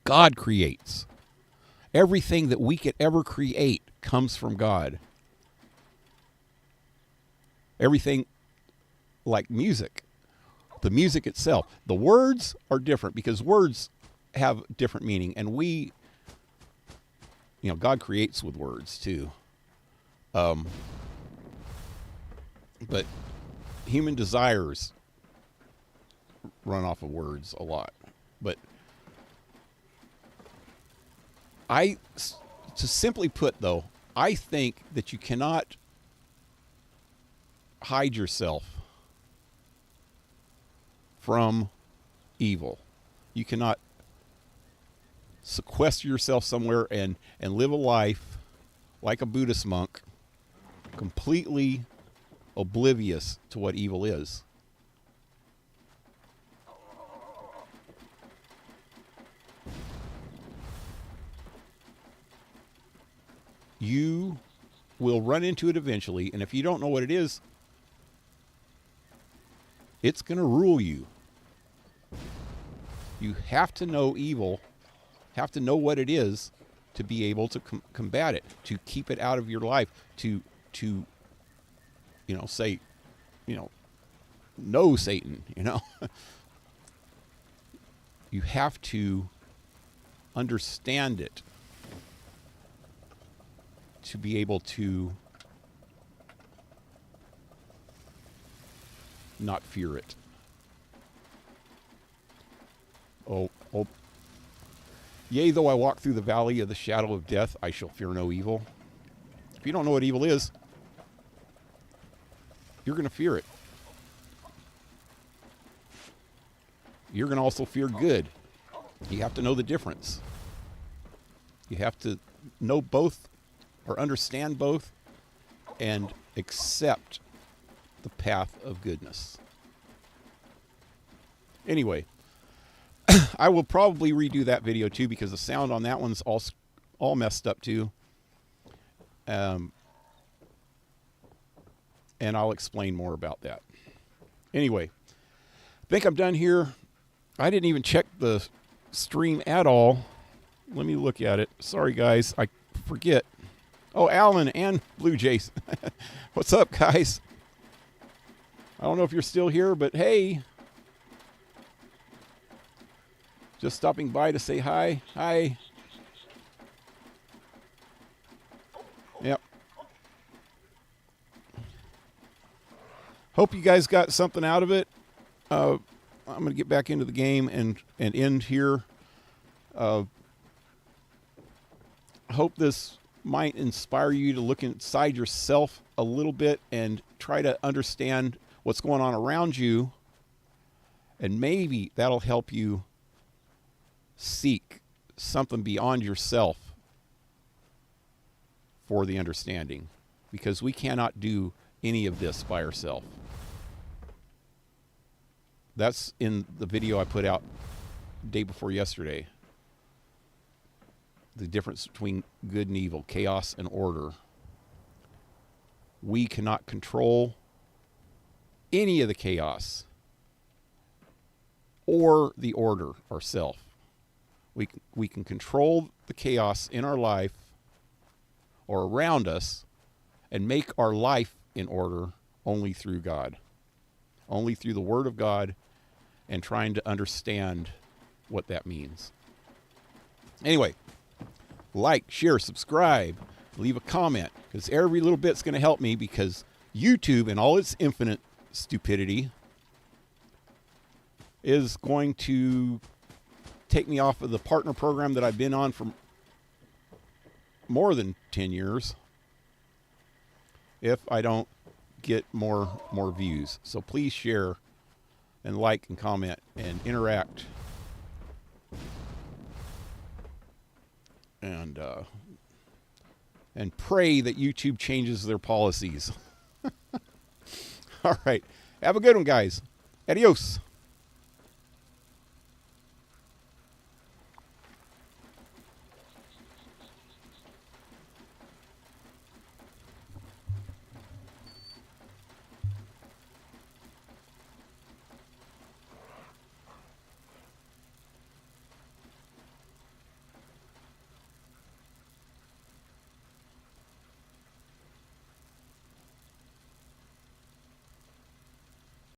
God creates. Everything that we could ever create comes from God. Everything like music. The music itself. The words are different because words have different meaning. And God creates with words too. But human desires run off of words a lot. But to simply put, though, I think that you cannot hide yourself from evil. You cannot sequester yourself somewhere and live a life like a Buddhist monk, completely oblivious to what evil is. You will run into it eventually, and if you don't know what it is, it's going to rule you. You have to know evil, have to know what it is to be able to combat it, to keep it out of your life, to say, no, Satan, You have to understand it to be able to not fear it. Oh. Yea, though I walk through the valley of the shadow of death, I shall fear no evil. If you don't know what evil is, you're going to fear it. You're going to also fear good. You have to know the difference. You have to know both, or understand both, and accept the path of goodness. Anyway, I will probably redo that video too, because the sound on that one's all messed up too. And I'll explain more about that. Anyway, I think I'm done here. I didn't even check the stream at all. Let me look at it. Sorry, guys. I forget. Oh, Alan and Blue Jays. What's up, guys? I don't know if you're still here, but hey. Just stopping by to say hi. Hi. Yep. Hope you guys got something out of it. I'm going to get back into the game and end here. Hope this might inspire you to look inside yourself a little bit and try to understand what's going on around you. And maybe that'll help you seek something beyond yourself for the understanding, because we cannot do any of this by ourselves. That's in the video I put out day before yesterday. The difference between good and evil, chaos and order. We cannot control any of the chaos or the order ourselves. We can control the chaos in our life or around us and make our life in order only through God. Only through the Word of God and trying to understand what that means. Anyway, like, share, subscribe, leave a comment, because every little bit's going to help me, because YouTube, in all its infinite stupidity, is going to take me off of the partner program that I've been on for more than 10 years if I don't get more views. So please share and like and comment and interact. And pray that YouTube changes their policies. All right. Have a good one, guys. Adios.